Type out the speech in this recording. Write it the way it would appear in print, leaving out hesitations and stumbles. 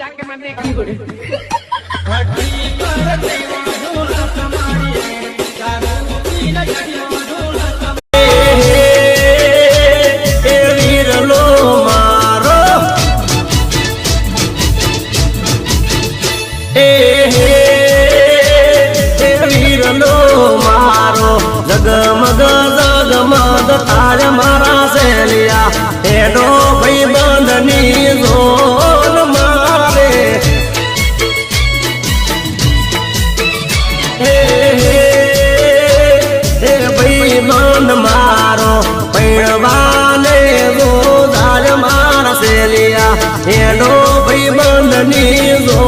जाके मैं देखी बड़ी जगमग जगमग तार मारा सेलिया एडो भाई बंधनी जोन मारे हे भाई बंध मारो पैवाने जो तार मारा सेलिया एडो भाई बंधनी जो